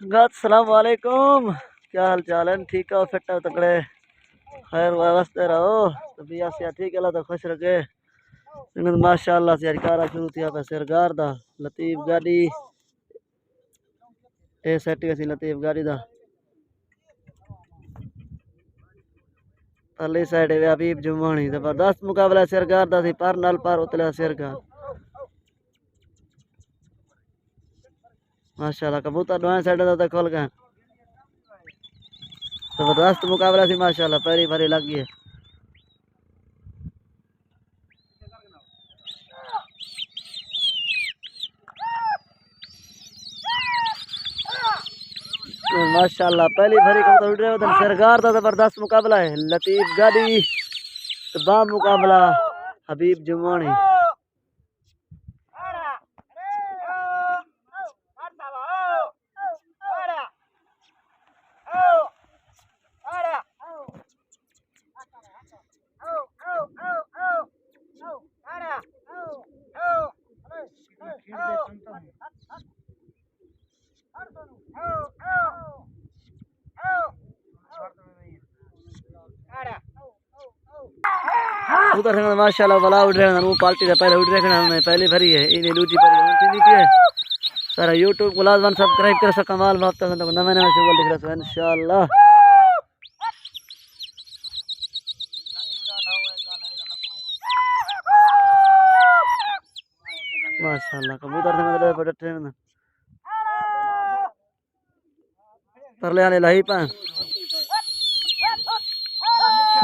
संगत सलाम वालेकुम। क्या हाल चाल है? ठीक है, फिट है, तकड़े खैर वास्ते रहो। तबीयत से ठीक है तो खुश रखे। माशाअल्लाह से कार शुरू थी पे सरगार दा लतीफ गाड़ी ए सेट सी लतीफ गाड़ी दा परली साइड है हबीब जुमानी। जबरदस्त मुकाबला सरगार दा सी, पर नाल पर उतला सरगार। माशाअल्लाह कबूतर दोए साइड दा खोल गए। जबरदस्त मुकाबला सी माशाअल्लाह, पहली भरी लगी है। माशाअल्लाह पहली भरी कबूतर उड़ रहे उधर सरगार दा जबरदस्त मुकाबला है। लतीफ गाड़ी बा मुकाबला हबीब जुमानी। उधर माशाअल्लाह वाला उड़ रहे हैं। वो पार्टी से पहले उड़ रहे हैं, पहले भरी है इन्हें लूची भरी है। सारा यूट्यूब को लाजमन सब्सक्राइब कर सका माल बाप तक नवे नवे से बोल दिख रहा है इंशाअल्लाह। माशाअल्लाह कबूतर से मतलब बड़े ट्रेन परले आने लाई पा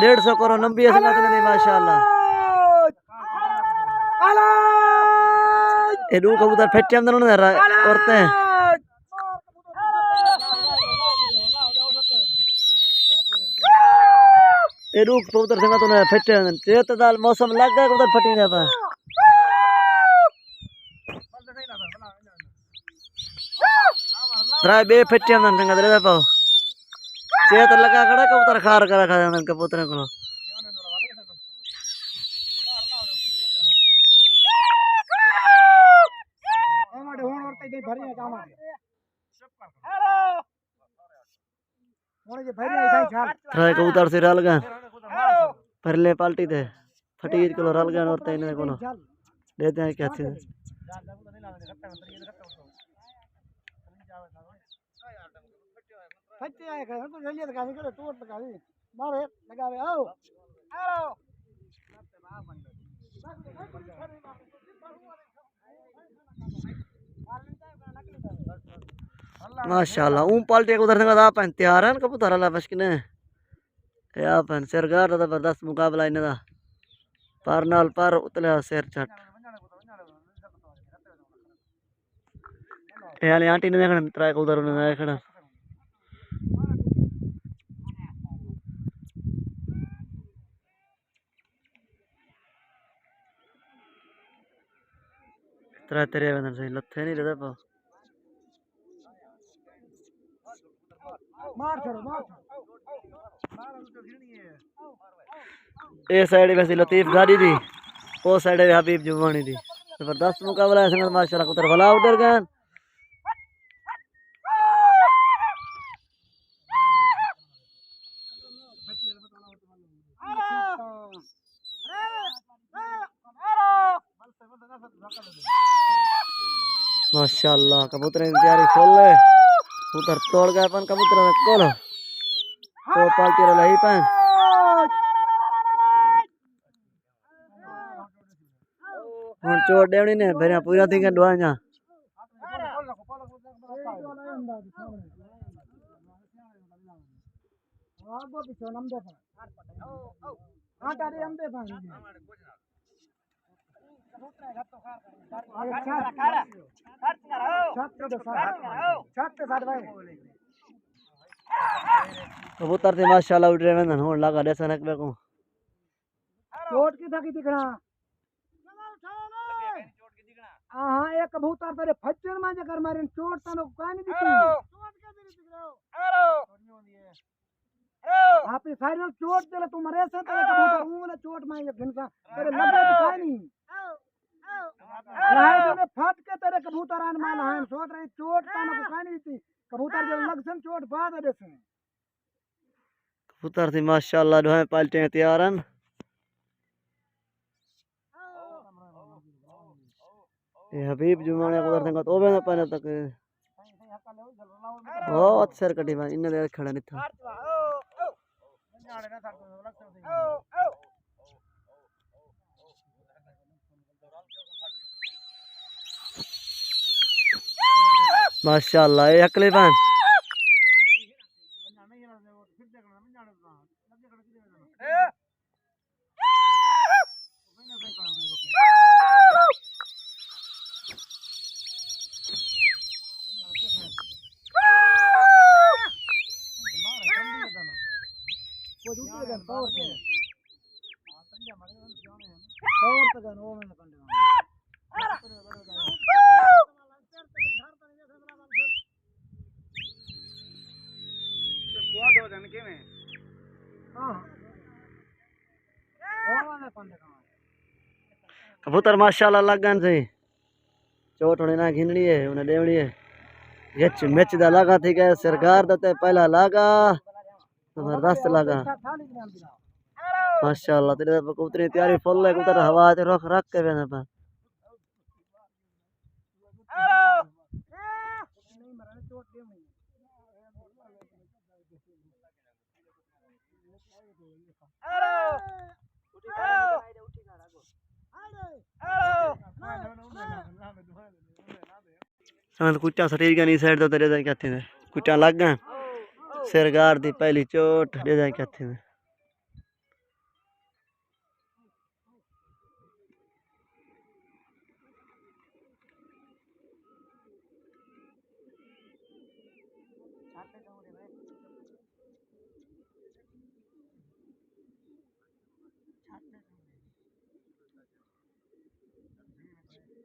150 करो लंबी है नहीं माशाअल्लाह। ये दो कबूतर फेंटे अंदर उन्होंने औरतें ये दो कबूतर से तो ना फेंटे अंदर चेत दाल मौसम लग गया कबूतर फटी ना पा त्राय बे फेंटे अंदर संग दे पाओ चेत लगा खड़ा कबूतर खार कर रखा है कबूतर को। कबूतर से रल गए परले पाल्टी थे फटी को रल गए और इन्हें को देते हैं क्या चीज माशाअल्लाह ऊं पाल्टी उधर से आप तैयार है कबूतर अल्लाह बस किने या पन सरगार दा जबरदस्त मुकाबला इने दा पर नाल पर उतले शेर चट यानी आंटी ने देखना त्रा कबूतर ने देखना त्रा तेरे बंदर से लथे नहीं रहता पा ए साइड वैसे लतीफ गाड़ी दी वो साइड है हबीब जुमानी दी। जबरदस्त मुकाबला है माशाल्लाह कबूतर भला उधर गए। माशाअल्लाह कबूतर की तैयारी फुल है। कबूतर तोड़ गए अपन कबूतर कोल तो पार्टी रे लही पे हुन चोट देवनी ने भरिया पूरा थी के दुआया कबूतर थे माशाल्लाह उड़ रहे हैं होन लगा दे सनक पे को चोट की था की दिखना। हां एक कबूतर तेरे फच्चर में जकर मारे चोट तनो काई नहीं दिखी चोट के दिख रहे हो आप ही फाइनल चोट दे तू मरे से तेरे कबूतर मुंह में चोट में ये घिनका तेरे लगे तो काई नहीं लहाई ने फट के तेरे कबूतर आन में लहाई सोच रही चोट ताना को खानी थी कबूतर जो लगसन चोट बाद देसे कबूतर थी माशाल्लाह ढोए पालटे तैयार हैं ये हबीब जुमाने कबूतर संगत ओबे ना पाने तक बहुत सर कटी भाई इन्ने दे खड़ा नहीं था माशाल्लाह ये अकले बन कबूतर माशाल्लाह लगन से चोट होने ना घिननी है उन्हें देवनी है यच मैच दा लगा थी के सरकार दते पहला लगा जबरदस्त लगा माशाल्लाह तेरे कबूतर की तैयारी फुल है कबूतर हवा च रख रख के बेना पा संत कुचा सटीक नहीं साइड तो तेरे जाके हथे ने कुचा लग गया सरकार दी पहली चोट दे जाके हथे ने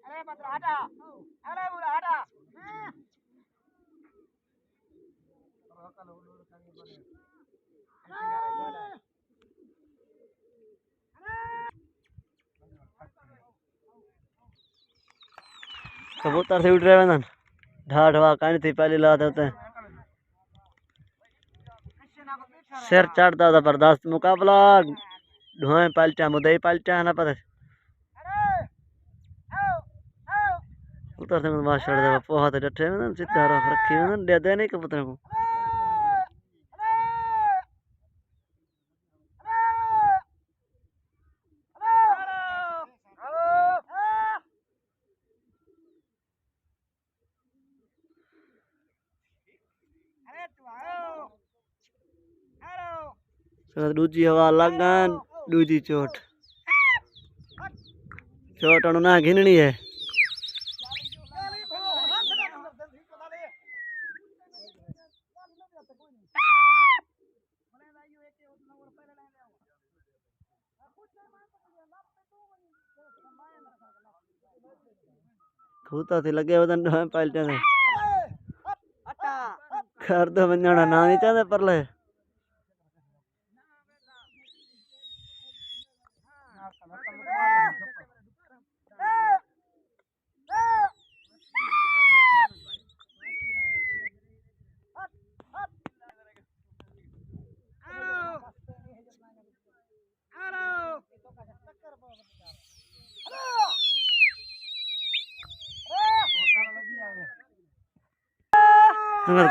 अरे बदरा हटा अरे बुरा हटा कबूतर से उड़ रहे हैं ढा ढवा कहानी थी पहली लात होते हैं सिर चढ़ता था बर्दाश्त मुकाबला ढोए पलटा मुदई पलटा ना पता कबूतर से माशाल्लाह दे पोहा तो डटे में सीधा रख रखी में दे दे नहीं कबूतर को दूजी हवा लगन दूजी चोट चोट ना घिननी है खूता थी लगे वदन पलटे ने घर तो बंजाना ना नहीं चाहते परले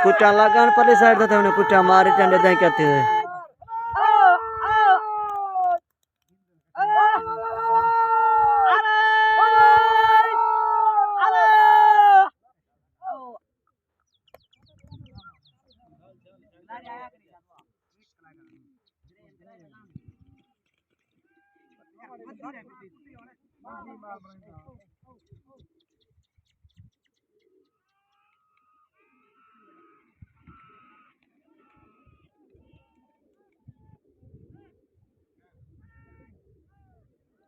कुचा लगन परली साइड तो उन्हें कुचा मारे चंडे दें कहते हैं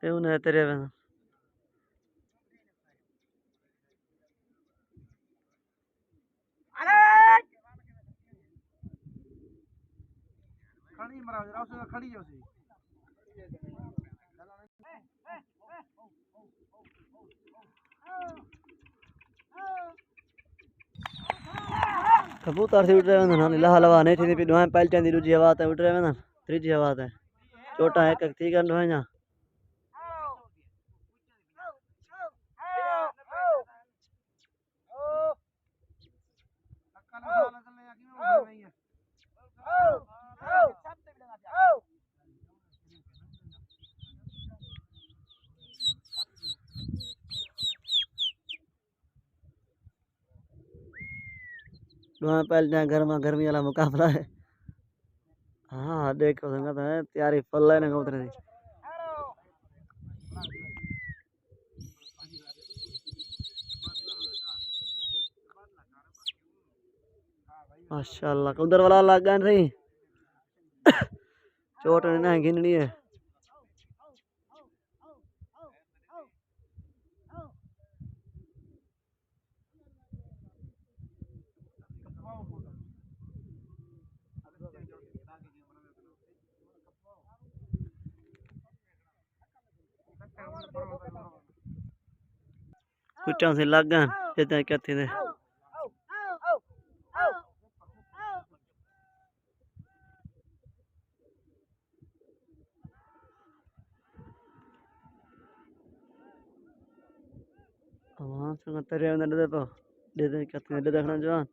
उन्हें तेरे खड़ी मरा जरा खड़ी है कबूतर से उड़ रहे हैं ना लहा लवा नहीं थी पिडवाएं पलटे दी दूजी हवा ते उड़ रहे हैं ना त्रीजी हवा ते चोटा एक एक थी गन है ना दुआ पलटे गर्मा गर्मी वाला मुकाबला है हाँ देखो संगत है तैयारी फल है ना कबूतर दी माशाल्लाह कबूतर वाला लग गए सही चोट नहीं ना गिननी है कुछ से लग गए इतने क्या थे वहाँ से तेरे अंदर दे दे क्या थे देखना जवान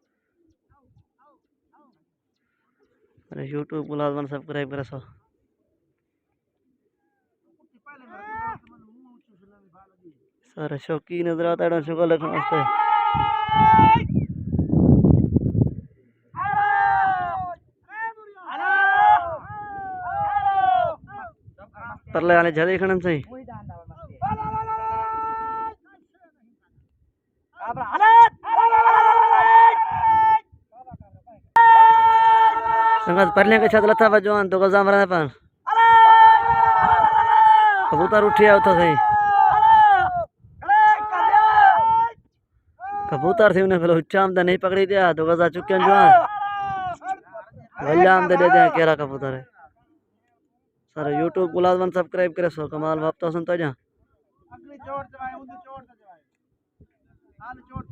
अरे यूट्यूब को लाजमन सब्सक्राइब करे सो सारे शौकीन नजर आता है शुक्र लिखने वास्ते परले आने जा देखना सही संगत परले के छत लथा जवान तो गजा मरने पर कबूतर उठिया तो सही कबूतर थी उन्हें फिर उच्चाम दे नहीं पकड़ी दिया तो गजा चुके जवान वल्लाम दे दे केरा कबूतर है सारे यूट्यूब को लाजमन सब्सक्राइब करे सो कमाल वापता सुन तो जा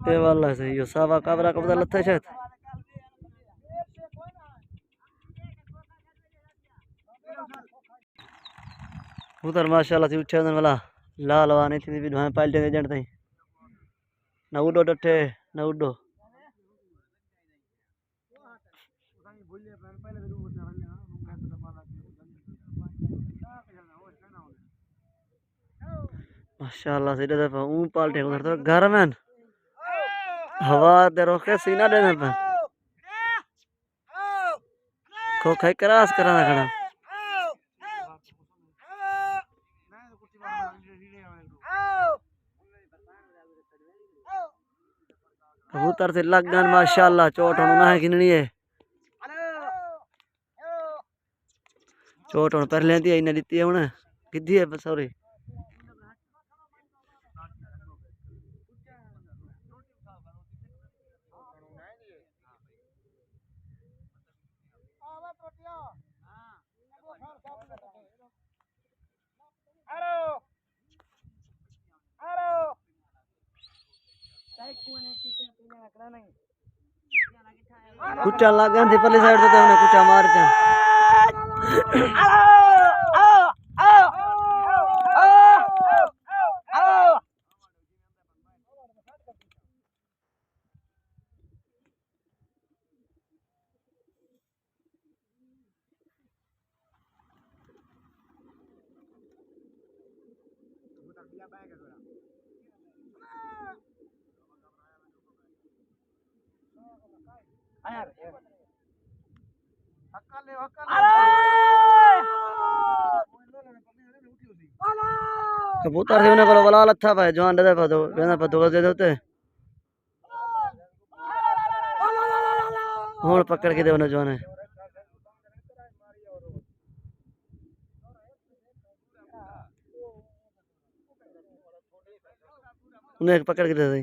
ये वाला सही यो सावा काबरा कबूतर लथा शायद कबूतर माशाल्लाह से उठे वाला लाल वाने थी भी धुआं पालटे दे जण तई ना उडो डठे ना उडो माशाल्लाह से दे ऊ पालटे उधर तो घर में हवा दे रोके सीना दे पे को खाई करास कराना खड़ा कबूतर से लग गन माशाल्लाह चोट होना ना है गिननी है चोट होने पर लेंदी है इन्हें दित्ती है उन्हें किद्दी है सॉरी कुचा लग गए थे पहले साइड से उन्हें कुचा मार के कबूतर से उन्हें बोलो बला अच्छा भाई जवान दे पा दो बेना पा दो दे देते होड़ पकड़ के दे उन्हें जवान है उन्हें पकड़ के दे दे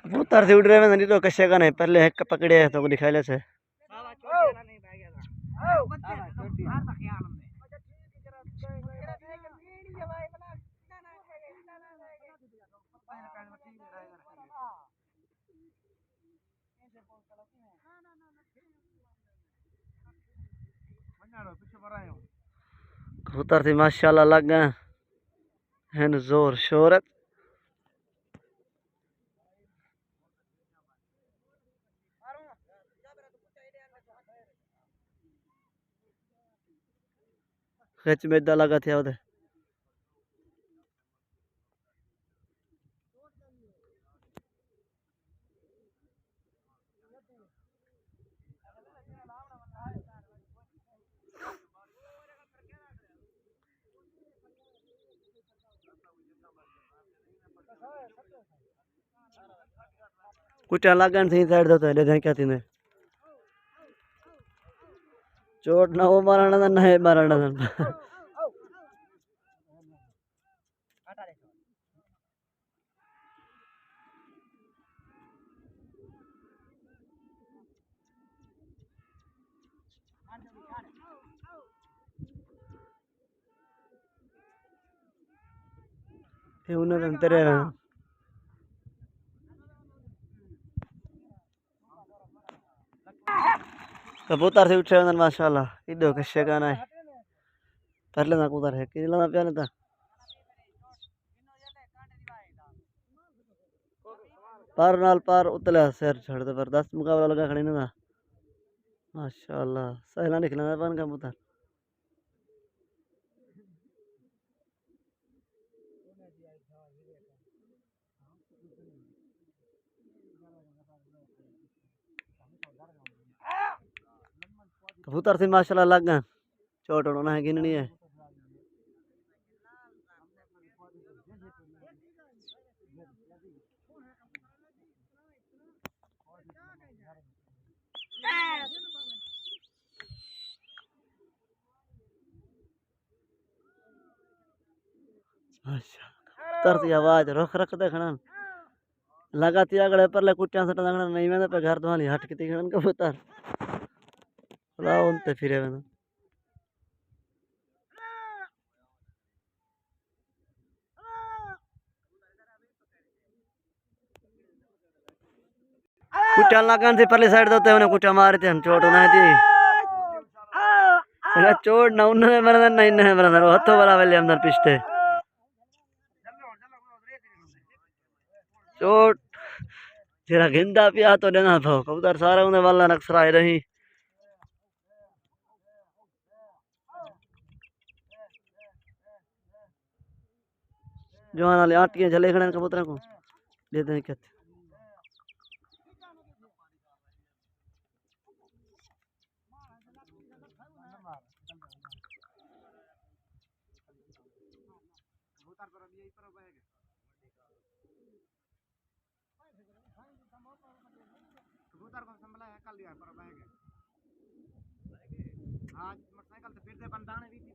कबूतर से उड़ रहे में नहीं तो कश्य का नहीं पहले है पकड़े है तो दिखाई ले से कबूतर से माशाल्लाह लग गए हैं जोर शोरत खच में इदा लगा था उधर कुछ लगन सही साइड दो ले जाए क्या थी ने चोट ना वो मारना था ना है मारना था ये उन्हें अंतर है कबूतर से उठे अंदर माशाल्लाह इधर कश्य का ना है पहले ना कबूतर है कि लाना प्याने था पार नाल पार उतले सैर छड़ दे पर 10 मुकाबला लगा खड़े ना माशाल्लाह सहला निकलना पान कबूतर कबूतर से माशाल्लाह लग गए चोट होना है गिननी है कबूतर की आवाज रुख रख दे खड़न लगाती अगड़े पर ले कुटिया सटा दंगड़ा नहीं मैं पे घर तुम्हारी हट के खड़न कबूतर लाओ उनते फिरे में कुटिया लगन से पहले साइड दोते उन्हें कुटिया मारे थे चोट होना थी चोट ना उन्हें मरना नहीं नहीं मरना हथों वाला वाले अंदर पिछते चोट जरा गिंदा पिया तो देना था कबूतर सारे उन्हें वाला नक्सराए रही जो वाले आटियां चले खड़े कबूतर को देते हैं कहते कबूतर को संभला है कल दिया पर बैग आज मोटरसाइकिल से फिर से बनदाने भी थी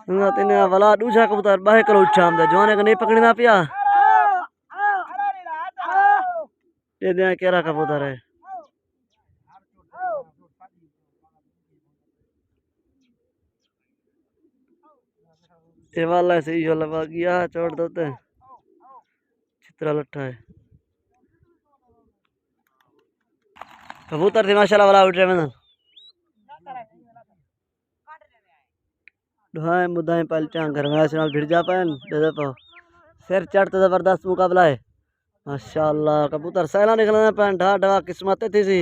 ना तेने वाला दूसरा कबूतर बाहर करो उछाम दे जवाने को नहीं पकड़ना पिया ये दे केरा कबूतर है ये वाला सही जो लगा गया छोड़ देते चित्रा लट्ठा है कबूतर से माशाल्लाह वाला उठ रहे मैंने ढोए मुदाए पलटा घर में ऐसे भिड़ जा पाए दे दे पाओ सिर चढ़ते जबरदस्त मुकाबला है माशाल्लाह कबूतर सहला निकलना पाए ढा ढा किस्मत थी सी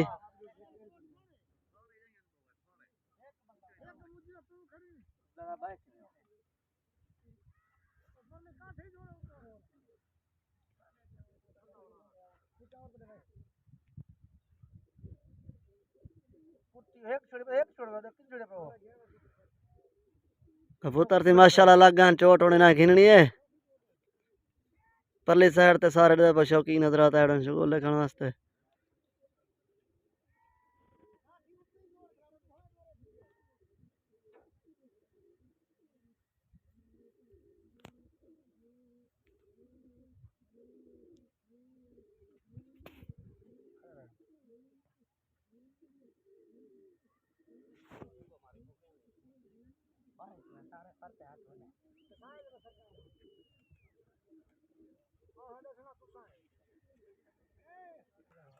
कबूतर से माशाल्लाह लग गए चोट होने ना घिननी है परली साइड ते सारे दे शौकीन नजर आता है शगोले खाने वास्ते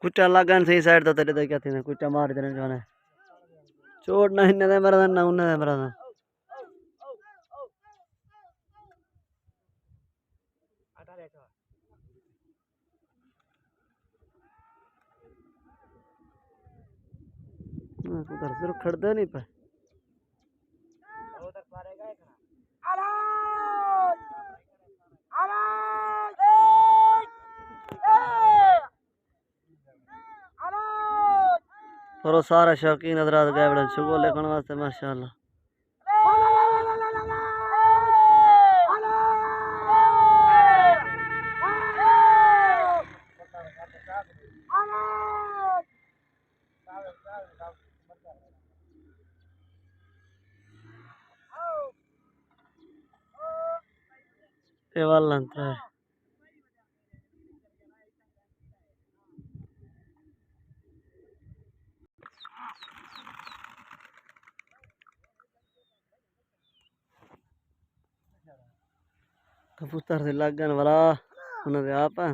कुचा लगन सही साइड तो तेरे तो क्या थी कुचा मार देने जाने चोट ना इन्ने दे मरदा ना उन्ने दे मरदा उधर सिर खड़दे नहीं पे और सारा शौकीन हजरात गए बड़े शुगो लेखन वास्ते माशाअल्लाह ये वाला अंतर है कबूतर से लगन वाला उन्होंने आप है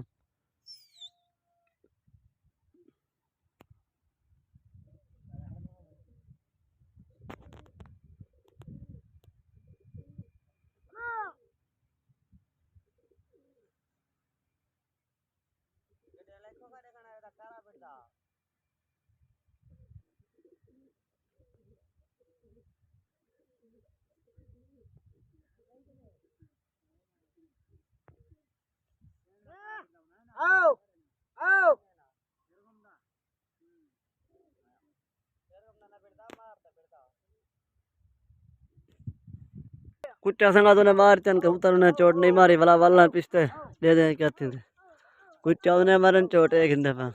आओ आओ कुत्ता संगा तूने मार चन कबूतर ने चोट नहीं मारी वाला वाला पिस्ते दे दे क्या थी कुत्ता ने मारन चोट एक हिंदे पे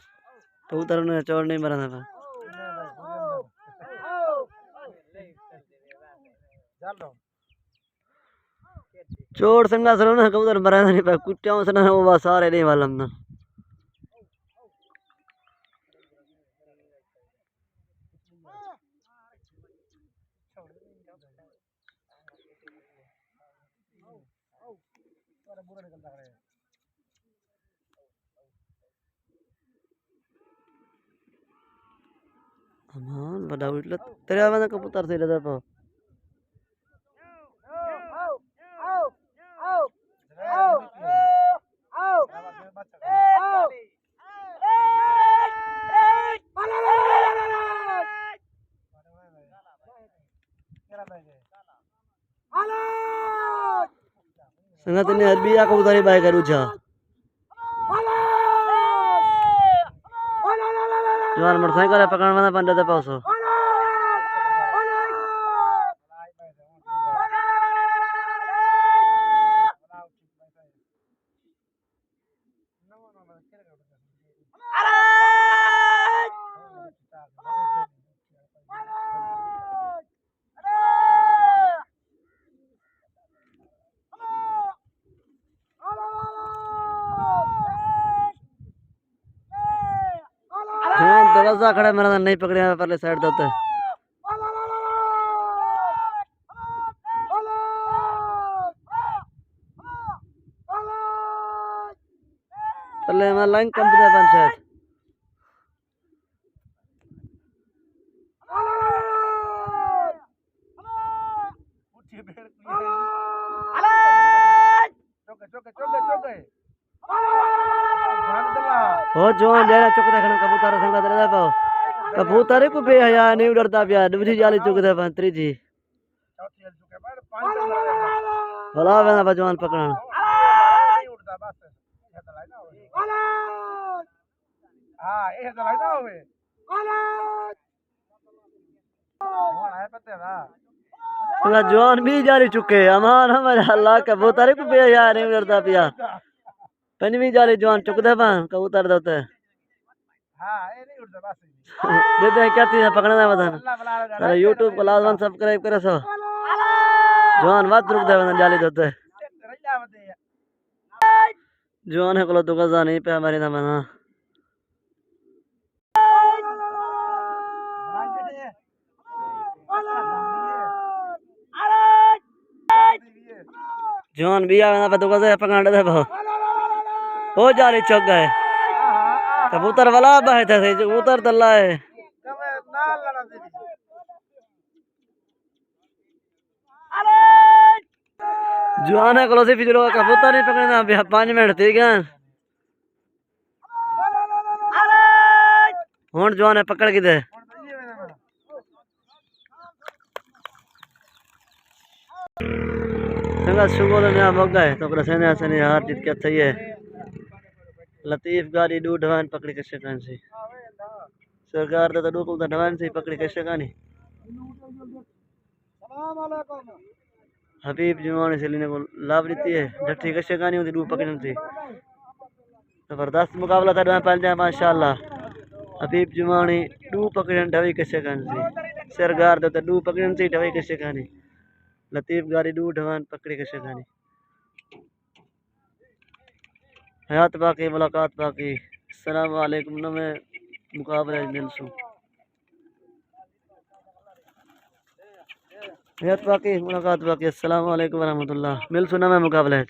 कबूतर ने चोट नहीं मारना पे चोट संगा सरो ना कबूतर मरना नहीं पे कुत्ता से ना वो सारे नहीं वाला ना अमान बड़ा उठला तेरे वाला कबूतर से लेदा पाओ संगत ने अरबिया कबूतरी बाय करू छा जवान मोटरसाइकिल पकड़ने वाला पंडे दे पासो जवान दरवाजा खड़ा मेरा नहीं पकड़े पहले साइड देते पहले मैं लाइन कम दे पंचायत हो जवान डेरा चुक दे खन कबूतर संगा दे पाओ कबूतर को बेहया नहीं डरता पिया दूसरी जाली चुक दे पंतरी जी भला वेना जवान पकड़न जवान भी जाली चुके अमान हमारे अल्लाह कबूतर को बेहया नहीं डरता पिया पंजवी जाली जवान चुक दे पा कबूतर देते देते क्या चीज पकड़ना बता अरे यूट्यूब को लाजमन सब्सक्राइब करे सो जवान मत रुक दे जाली देते जवान है को तो गजा नहीं पे हमारे ना मना जवान भी आवे ना पे तो कैसे पकड़ दे भाव हो जाली चौक गए कबूतर वाला बहे थे कबूतर तल्ला है जवान है कलोसी फिर कबूतर नहीं पकड़ना 5 मिनट ठीक है हूं जवान है पकड़ के दे संगा सुगो तो नया मौका है तो सने सने हार जीत के अच्छा है लतीफ गाड़ी डू ढवान पकड़ी के शकान से सरकार तो डूकुल तो ढवान से पकड़ी के शकानी हबीब जुमानी से लेने को लाभ लेती है डठी के शकानी होती डू पकड़ने से जबरदस्त मुकाबला था ढवान पाल जाए माशाल्लाह हबीब जुमानी डू पकड़न ढवी के शकान से सरकार तो डू पकड़न से ढवी के शकानी लतीफ गाड़ी डू ढवान पकड़ी के शकानी हयात बाकी मुलाकात बाकी अस्सलाम वालेकुम नवे मुकाबले मिलसू हयात बाकी मुलाकात बाकी अस्सलाम वालेकुम वरहमतुल्लाह मिलसू नवे मुकाबले